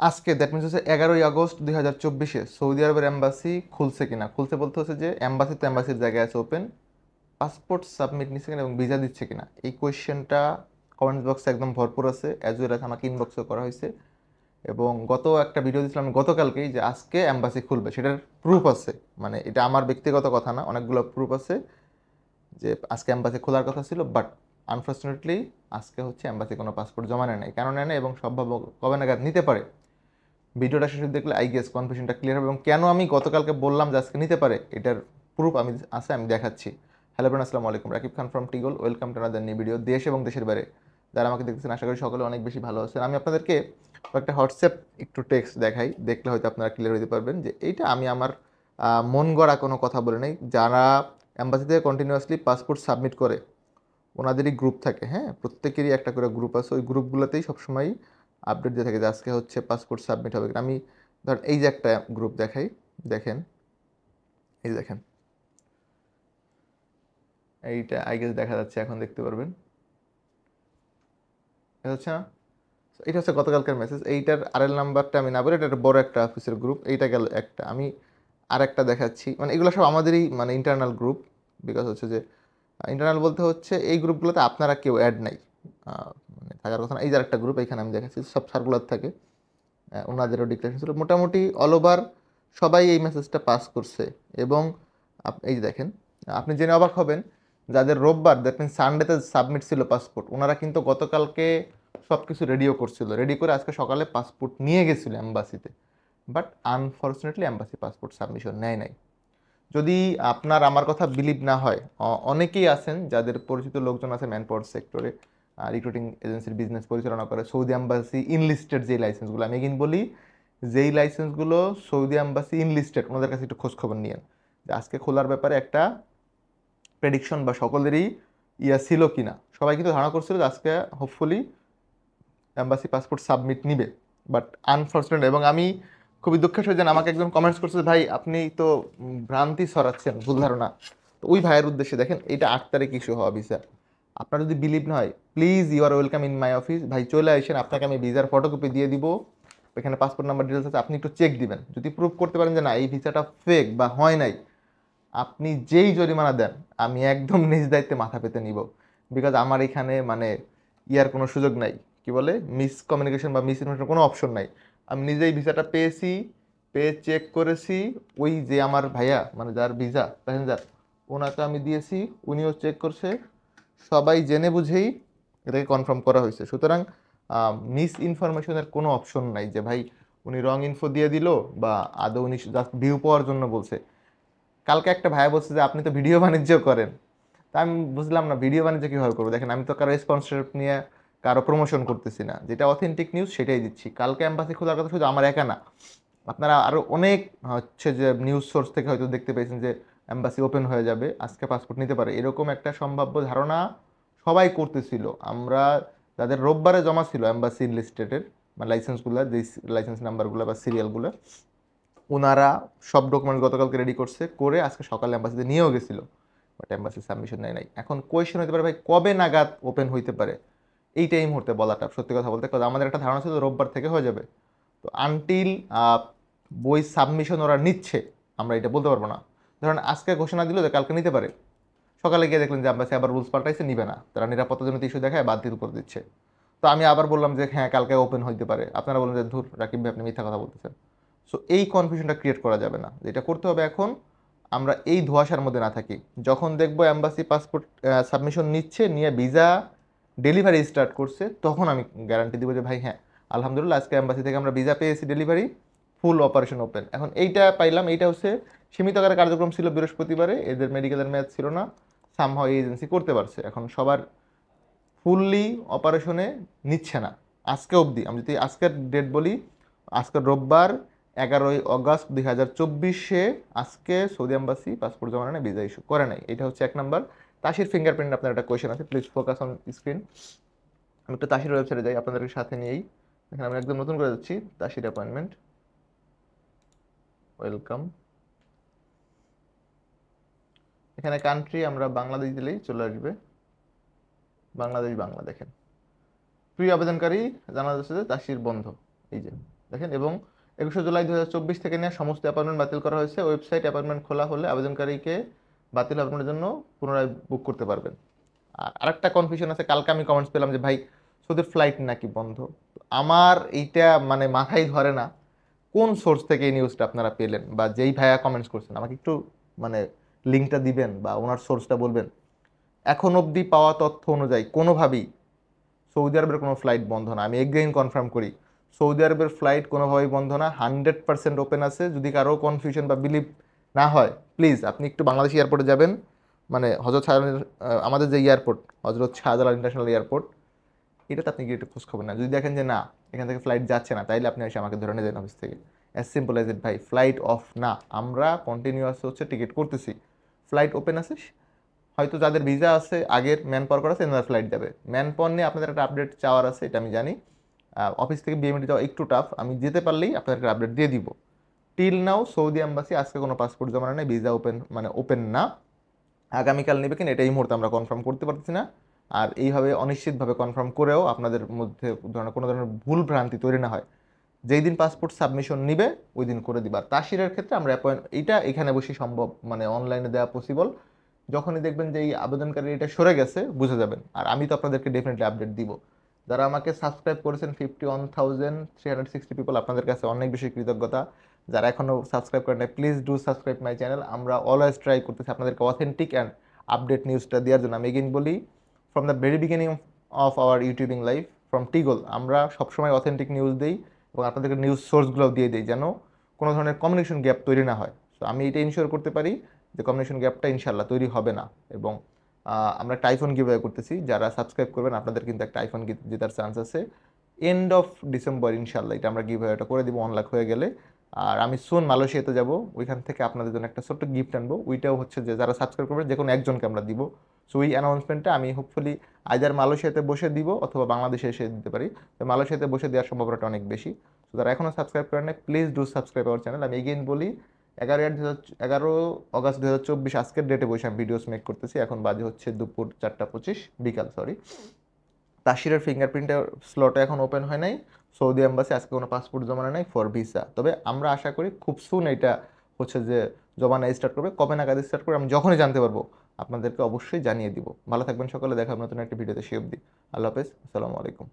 আজকে that means হচ্ছে 11ই August 2024 Saudi আরবের এম্বাসি খুলছে কিনা, খুলছে বলতে হচ্ছে যে এম্বাসি তো এম্বাসির জায়গায় আছে ওপেন, পাসপোর্ট সাবমিট নিচ্ছে কিনা এবং ভিসা দিচ্ছে কিনা, এই কোয়েশ্চেনটা কমেন্ট বক্সে একদম ভরপুর আছে, অ্যাজ ওয়েল অ্যাজ আমাকে ইনবক্সও করা হয়েছে। এবং গত একটা ভিডিও দিয়েছিলাম গতকালকেই যে আজকে এম্বাসি খুলবে, সেটার প্রুফ আছে। মানে এটা আমার ব্যক্তিগত কথা না, অনেকগুলো প্রুফ আছে যে আজকে এম্বাসি খোলার কথা ছিল, বাট আনফর্চুনেটলি আজকে হচ্ছে এম্বাসি কোনো পাসপোর্ট জমা নেয় নাই, কেন নেয় না এবং সম্ভাব্য কবে নাগাদ নিতে পারে। ভিডিওটা শেষে দেখলে আই গেস কনফিউশনটা ক্লিয়ার হবে এবং কেন আমি গতকালকে বললাম যে আজকে নিতে পারে এটার প্রুফ আমি আছে, আমি দেখাচ্ছি। হ্যালো ব্রান, আসসালামু আলাইকুম, রাকিব খান ফ্রম টিগল, welcome to another new video. দেশ এবং দেশের বাইরে যারা আমাকে দেখতেছেন আশা করি সকলে অনেক বেশি ভালো আছেন। আমি আপনাদেরকে একটা হোয়াটসঅ্যাপ একটু টেক্সট দেখাই, দেখলে হয়তো আপনারা ক্লিয়ার হতে পারবেন যে এইটা আমি আমার মন গড়া কোনো কথা বলে নাই। যারা অ্যাম্বাসিতে কন্টিনিউয়াসলি পাসপোর্ট সাবমিট করে ওনাদেরই গ্রুপ থাকে, হ্যাঁ, প্রত্যেকেরই একটা করে গ্রুপ আছে, ওই গ্রুপগুলোতেই সবসময় আপডেট দিয়ে থাকে যে আজকে হচ্ছে পাসপোর্ট সাবমিট হবে। আমি ধরেন এই যে একটা গ্রুপ দেখাই, দেখেন, এই যে দেখেন, এইটা আই গেস দেখা যাচ্ছে, এখন দেখতে পারবেন, এটা হচ্ছে না, এটা হচ্ছে গতকালকার মেসেজ। এইটার আরএল নাম্বারটা আমি না বলে, এটা একটা বড় একটা অফিসের গ্রুপ, এইটা গেল একটা। আমি আর একটা দেখাচ্ছি, মানে এগুলো সব আমাদেরই মানে ইন্টারনাল গ্রুপ, বিকজ হচ্ছে যে ইন্টারনাল বলতে হচ্ছে এই গ্রুপগুলোতে আপনারা কেউ অ্যাড নাই, মানে থাকার কথা না। এই যে একটা গ্রুপ, এখানে আমি দেখাচ্ছি সব সার্কুলার থাকে, ওনাদেরও ডিক্লারেশন ছিল, মোটামুটি অল ওভার সবাই এই মেসেজটা পাস করছে। এবং এই যে দেখেন, আপনি জেনে অবাক হবেন, যাদের রোববার দ্যাট মিন সানডেতে সাবমিট ছিল পাসপোর্ট, ওনারা কিন্তু গতকালকে সব কিছু রেডিও করছিল, রেডি করে আজকে সকালে পাসপোর্ট নিয়ে গেছিলো অ্যাম্বাসিতে, but unfortunately embassy passport submission নেয় নাই। যদি আপনার আমার কথা বিলিভ না হয়, অনেকেই আছেন যাদের পরিচিত লোকজন আছে ম্যান পাওয়ার সেক্টরে, রিক্রুটিং এজেন্সির বিজনেস পরিচালনা করে, সৌদি অ্যাম্বাসি ইনলিস্টেড যেই লাইসেন্সগুলো, আমি এগিন বলি, যেই লাইসেন্সগুলো সৌদি অ্যাম্বাসি ইনলিস্টেড, ওনাদের কাছে একটু খোঁজখবর নিয়েন যে আজকে খোলার ব্যাপারে একটা প্রেডিকশন বা সকলেরই ইয়া ছিল কিনা। সবাই কিন্তু ধারণা করছিল যে আজকে হোপফুলি অ্যাম্বাসি পাসপোর্ট সাবমিট নিবে, বাট আনফর্চুনেট। এবং আমি খুবই দুঃখের সহিত আমাকে একজন কমেন্টস করছে, ভাই আপনি তো ভ্রান্তি ছড়াচ্ছেন, ভুল ধারণা। তো ওই ভাইয়ের উদ্দেশ্যে দেখেন, এটা 8 তারিখ ইস্যু হওয়া ভিসা। আপনার যদি বিলিভ না হয়, please you are welcome in my office, ভাই চলে আসেন, আপনাকে আমি ভিসার ফটোকপি দিয়ে দিব, এখানে পাসপোর্ট নাম্বার ডিটেলস আছে, আপনি একটু চেক দিবেন। যদি প্রুভ করতে পারেন যে না এই ভিসাটা ফেক বা হয় নাই, আপনি যেই জরিমানা দেন আমি একদম নিজ দায়িত্বে মাথা পেতে নিব, বিকজ আমার এখানে মানে ইয়ার কোনো সুযোগ নাই, কি বলে মিসকমিউনিকেশন বা মিস ইনফরমেশন কোনো অপশন নাই। আমি নিজেই ভিসাটা পেয়েছি, পেয়ে চেক করেছি, ওই যে আমার ভাইয়া মানে যার ভিসা প্যাসেঞ্জার, ওনাকে আমি দিয়েছি, উনিও চেক করছে, সবাই জেনে বুঝেই এটাকে কনফার্ম করা হয়েছে। সুতরাং মিস ইনফরমেশনের কোনো অপশন নাই যে ভাই উনি রং ইনফো দিয়ে দিল বা আদৌ উনি জাস্ট ভিউ পাওয়ার জন্য বলছে। কালকে একটা ভাইয়া বলছে যে আপনি তো ভিডিও বাণিজ্য করেন, তা আমি বুঝলাম না ভিডিও বাণিজ্য কীভাবে করবো। দেখেন আমি তো কারো স্পন্সরশিপ নিয়ে কারো প্রমোশন করতেছি না, যেটা অথেন্টিক নিউজ সেটাই দিচ্ছি। কালকে অ্যাম্বাসি খোলার কথা শুধু আমার একা না, আপনারা আরও অনেক হচ্ছে যে নিউজ সোর্স থেকে হয়তো দেখতে পেয়েছেন যে অ্যাম্বাসি ওপেন হয়ে যাবে, আজকে পাসপোর্ট নিতে পারে, এরকম একটা সম্ভাব্য ধারণা সবাই করতেছিল। আমরা যাদের রোববারে জমা ছিল অ্যাম্বাসি লিস্টেডের মানে লাইসেন্সগুলো, যে লাইসেন্স নাম্বারগুলো বা সিরিয়ালগুলো, ওনারা সব ডকুমেন্ট গতকালকে রেডি করছে, করে আজকে সকালে অ্যাম্বাসিতে নিয়েও গেছিলো, বাট অ্যাম্বাসি সাবমিশন নেয় নাই। এখন কোয়েশ্চেন হতে পারে ভাই কবে নাগাদ ওপেন হইতে পারে, এইটাই মুহূর্তে বলাটা সত্যি কথা বলতে, কারণ আমাদের একটা ধারণা ছিল রোববার থেকে হয়ে যাবে। তো আনটিল বই সাবমিশন ওরা নিচ্ছে, আমরা এটা বলতে পারবো না। ধরেন আজকে ঘোষণা দিল যে কালকে নিতে পারে, সকালে গিয়ে দেখলেন যে অ্যাম্বাসি আবার রুলস পাল্টাইছে, নিবে না, তারা নিরাপত্তাজনিত ইস্যু দেখায় বাতিল করে দিচ্ছে। তো আমি আবার বললাম যে হ্যাঁ কালকে ওপেন হইতে পারে, আপনারা বললেন যে ধুর রাকিব ভাই আপনি মিথ্যা কথা বলতেছেন। সো এই কনফিউশনটা ক্রিয়েট করা যাবে না, যেটা করতে হবে এখন আমরা এই ধোঁয়াশার মধ্যে না থাকি। যখন দেখবো অ্যাম্বাসি পাসপোর্ট সাবমিশন নিচ্ছে, নিয়ে ভিসা ডেলিভারি স্টার্ট করছে, তখন আমি গ্যারান্টি দিব যে ভাই হ্যাঁ আলহামদুলিল্লাহ আজকে অ্যাম্বাসি থেকে আমরা ভিসা পেয়েছি, ডেলিভারি ফুল অপারেশন ওপেন। এখন এইটা পাইলাম, এইটা হচ্ছে সীমিত আকারে কার্যক্রম ছিল বৃহস্পতিবারে, এদের মেডিকেলের ম্যাচ ছিল না, সামহাও এই এজেন্সি করতে পারছে। এখন সবার ফুললি অপারেশনে নিচ্ছে না আজকে অবধি। আমি যদি আজকের ডেট বলি, আজকের রোববার 11ই আগস্ট 2024, আজকে সৌদি অ্যাম্বাসি পাসপোর্ট জমা নেয়, ভিসা ইস্যু করে নাই। এটা হচ্ছে 1 নাম্বার। তাসির ফিঙ্গারপ্রিন্ট আপনার একটা কোয়েশ্চেন আছে, প্লিজ ফোকাস অন স্ক্রিন। আমি একটু তাসির ওয়েবসাইটে যাই আপনাদের সাথে নিয়েই, এখানে আমি একদম নতুন করে যাচ্ছি, তাসির অ্যাপয়েন্টমেন্ট, ওয়েলকাম। এখানে কান্ট্রি আমরা বাংলাদেশ দিলেই চলে আসবে, বাংলাদেশ বাংলা। দেখেন প্রিয় আবেদনকারী জানা যাচ্ছে যে তাসির বন্ধ, এই যে দেখেন, এবং 21শে জুলাই 2024 থেকে নিয়ে সমস্ত অ্যাপয়েন্টমেন্ট বাতিল করা হয়েছে। ওয়েবসাইট অ্যাপয়েন্টমেন্ট খোলা হলে আবেদনকারীকে বাতিল অ্যাপয়েন্টমেন্টের জন্য পুনরায় বুক করতে পারবেন। আর আরেকটা কনফিউশন আছে, কালকে আমি কমেন্টস পেলাম যে ভাই সৌদির ফ্লাইট নাকি বন্ধ। আমার এইটা মানে মাথায় ধরে না, কোন সোর্স থেকে এই নিউজটা আপনারা পেলেন, বা যেই ভাইয়া কমেন্টস করছেন আমাকে একটু মানে লিঙ্কটা দিবেন বা ওনার সোর্সটা বলবেন। এখন অবধি পাওয়া তথ্য অনুযায়ী কোনোভাবেই সৌদি আরবের কোনো ফ্লাইট বন্ধ না। আমি এগেইন কনফার্ম করি, সৌদি আরবের ফ্লাইট কোনোভাবেই বন্ধ না, 100% ওপেন আছে। যদি কারো কনফিউশন বা বিলিভ না হয়, প্লিজ আপনি একটু বাংলাদেশ এয়ারপোর্টে যাবেন, মানে হজরত শাহজালাল, আমাদের যে এয়ারপোর্ট হজরত শাহজালাল ইন্টারন্যাশনাল এয়ারপোর্ট, এটাতে আপনি গিয়ে একটু খোঁজ খবর নেন। যদি দেখেন যে না, এখান থেকে ফ্লাইট যাচ্ছে না, তাইলে আপনি এসে আমাকে ধরে নিয়ে যান অফিস থেকে। অ্যাজ সিম্পল অ্যাজ ইট ভাই, ফ্লাইট অফ না, আমরা কন্টিনিউয়াস হচ্ছে টিকিট করতেছি, ফ্লাইট ওপেন আছে। হয়তো যাদের ভিসা আছে আগের ম্যান পাওয়ার করা আছে, এনারা ফ্লাইট যাবে। ম্যান পাওয়ার নিয়ে আপনাদের একটা আপডেট চাওয়ার আছে, এটা আমি জানি। অফিস থেকে বিএমডি যাওয়া একটু টাফ, আমি যেতে পারলেই আপনাদেরকে আপডেট দিয়ে দিব। টিল নাও সৌদি এম্বাসি আজকে কোনো পাসপোর্ট জমা নেই, ভিসা ওপেন মানে ওপেন না। আগামীকাল নেবে কিনা এটা এই মুহূর্তে আমরা কনফার্ম করতে পারছি না। আর এইভাবে অনিশ্চিতভাবে কনফার্ম করেও আপনাদের মধ্যে ধরনের কোনো ধরনের ভুল ভ্রান্তি তৈরি না হয়, যেই দিন পাসপোর্ট সাবমিশন নিবে ওই দিন করে দিবা। তাসিরের ক্ষেত্রে আমরা এইটা এখানে বসে সম্ভব, মানে অনলাইনে দেওয়া পসিবল। যখনই দেখবেন যে এই আবেদনকারী এটা সরে গেছে বুঝে যাবেন, আর আমি তো আপনাদেরকে ডেফিনেটলি আপডেট দিব। যারা আমাকে সাবস্ক্রাইব করেছেন 51,360 পিপল, আপনাদের কাছে অনেক বেশি কৃতজ্ঞতা। যারা এখনও সাবস্ক্রাইব করেন নাই, please do subscribe my channel. আমরা অলওয়েজ ট্রাই করতেছি আপনাদেরকে অথেন্টিক অ্যান্ড আপডেট নিউজটা দেওয়ার জন্য। আমি এগেইন বলি, from the very beginning of our YouTubing life from টিগল, আমরা সবসময় অথেন্টিক নিউজ দিই এবং আপনাদেরকে নিউজ সোর্সগুলোও দিয়ে দিই, যেন কোনো ধরনের কমিউনিকেশন গ্যাপ তৈরি না হয়। তো আমি এটা ইনশিওর করতে পারি যে কমিউনিকেশন গ্যাপটা ইনশাল্লাহ তৈরি হবে না। এবং আমরা একটা আইফোন গিভঅ্যাওয়ে করতেছি, যারা সাবস্ক্রাইব করবেন আপনাদের কিন্তু একটা আইফোন জেতার চান্স আছে। এন্ড অফ ডিসেম্বর ইনশাল্লাহ এটা আমরা গিভঅ্যাওয়েটা করে দিব 1 লাখ হয়ে গেলে। আর আমি সুন মালয়েশিয়াতে যাব, ওইখান থেকে আপনাদের জন্য একটা ছোট্ট গিফট আনবো। ওইটাও হচ্ছে যে যারা সাবস্ক্রাইব করবে যে কোনো একজনকে আমরা দিব। সো ওই অ্যানাউন্সমেন্টটা আমি হোপফুলি আইদার মালয়েশিয়াতে বসে দিব অথবা বাংলাদেশে এসে দিতে পারি। তো মালয়েশিয়াতে বসে দেওয়ার সম্ভাবনাটা অনেক বেশি। তো যারা এখনও সাবস্ক্রাইব করেন না, please do subscribe our channel. আমি এগেইন বলি, 11 আগস্ট 2024 আজকের ডেটে বসে আমি ভিডিওস মেক করতেছি। এখন বাজে হচ্ছে দুপুর 4টা 25 বিকাল, সরি। তাসিরের ফিঙ্গারপ্রিন্টের স্লটে এখন ওপেন হয় নাই। সৌদি এম্বাসি আজকে কোনো পাসপোর্ট জমা নেয় নাই ফর ভিসা। তবে আমরা আশা করি খুব সুন এটা হচ্ছে যে জমা নেয় স্টার্ট করবে। কবে নাগাদ স্টার্ট করবে আমি যখনই জানতে পারবো আপনাদেরকে অবশ্যই জানিয়ে দিব। ভালো থাকবেন সকলে, দেখা হবে নতুন একটা ভিডিওতে। সে অবধি আল্লাহ হাফেজ, আসসালামু আলাইকুম।